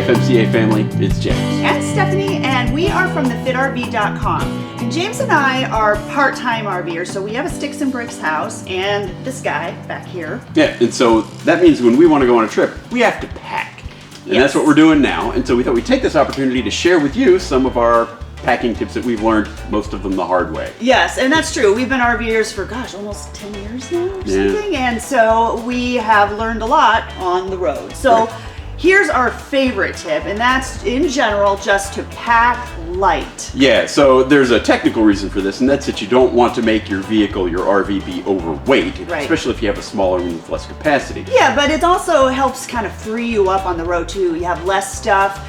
FMCA family, it's James. And Stephanie, and we are from thefitRV.com. And James and I are part-time RVers, so we have a sticks and bricks house and this guy back here. Yeah, and so that means when we want to go on a trip, we have to pack. And that's what we're doing now. And so we thought we'd take this opportunity to share with you some of our packing tips that we've learned, most of them the hard way. Yes, and that's true. We've been RVers for, almost 10 years now or something. And so we have learned a lot on the road. So here's our favorite tip, and that's in general just to pack light. Yeah, so there's a technical reason for this, and that's that you don't want to make your vehicle, your RV, be overweight, especially if you have a smaller one with less capacity. Yeah, but it also helps kind of free you up on the road too. You have less stuff.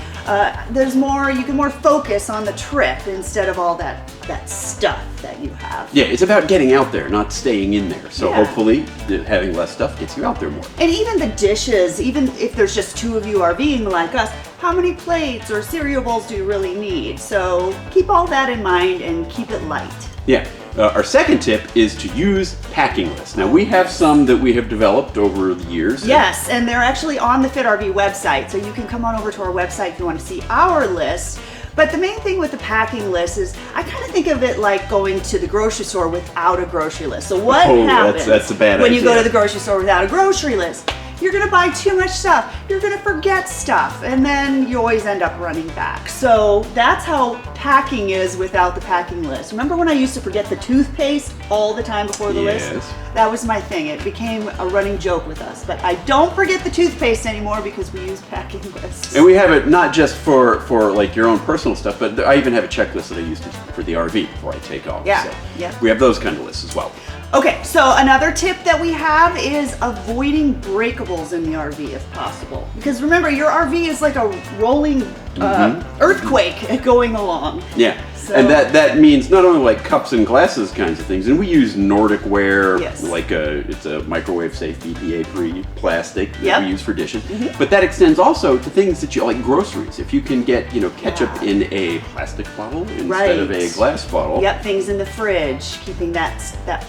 There's more, you can more focus on the trip instead of all that stuff that you have. Yeah, it's about getting out there, not staying in there. So hopefully having less stuff gets you out there more. And even the dishes, even if there's just two of you RVing like us, how many plates or cereal bowls do you really need? So keep all that in mind and keep it light. Yeah. Our second tip is to use packing lists. Now we have some that we have developed over the years. Yes, and they're actually on the FitRV website, so you can come on over to our website if you want to see our list. But the main thing with the packing list is I kind of think of it like going to the grocery store without a grocery list. So what happens that's a bad when idea. you go to the grocery store without a grocery list? You're gonna buy too much stuff, you're gonna forget stuff, and then you always end up running back. So that's how packing is without the packing list. Remember when I used to forget the toothpaste all the time before the list? That was my thing. It became a running joke with us. But I don't forget the toothpaste anymore because we use packing lists. And we have it not just for like your own personal stuff, but I even have a checklist that I use for the RV before I take off. Yeah, so we have those kind of lists as well. Okay, so another tip that we have is avoiding breakables in the RV if possible. Because remember, your RV is like a rolling earthquake going along. Yeah, so, and that means not only like cups and glasses kinds of things, and we use Nordic ware, like it's a microwave safe BPA-free plastic that we use for dishes, but that extends also to things that you like groceries. If you can get ketchup in a plastic bottle instead of a glass bottle. Yep, things in the fridge, keeping that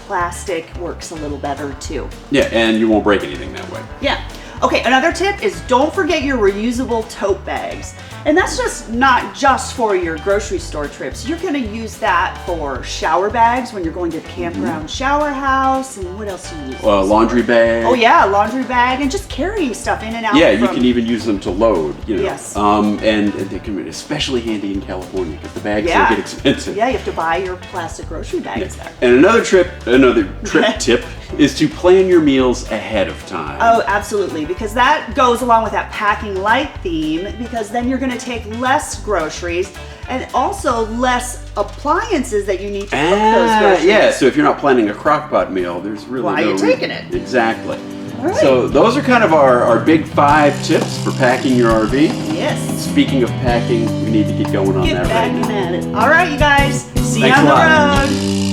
plastic works a little better too. Yeah, and you won't break anything that way. Yeah. Okay, another tip is don't forget your reusable tote bags. And that's just not just for your grocery store trips. You're gonna use that for shower bags when you're going to the campground shower house, and what else do you use? Laundry bag. Oh yeah, laundry bag, and just carrying stuff in and out. Yeah, you can even use them to load, Yes. And they can be especially handy in California because the bags don't get expensive. Yeah, you have to buy your plastic grocery bags there. And another trip tip is to plan your meals ahead of time. Oh, absolutely, because that goes along with that packing light theme, because then you're going to take less groceries and also less appliances that you need to cook those groceries. Yeah, so if you're not planning a crock pot meal, there's really Why are you taking it? Exactly. All right. So those are kind of our big 5 tips for packing your RV. Yes. Speaking of packing, we need to get going on that right now. Get back at it. All right, you guys. See you Thanks on a the lot. road.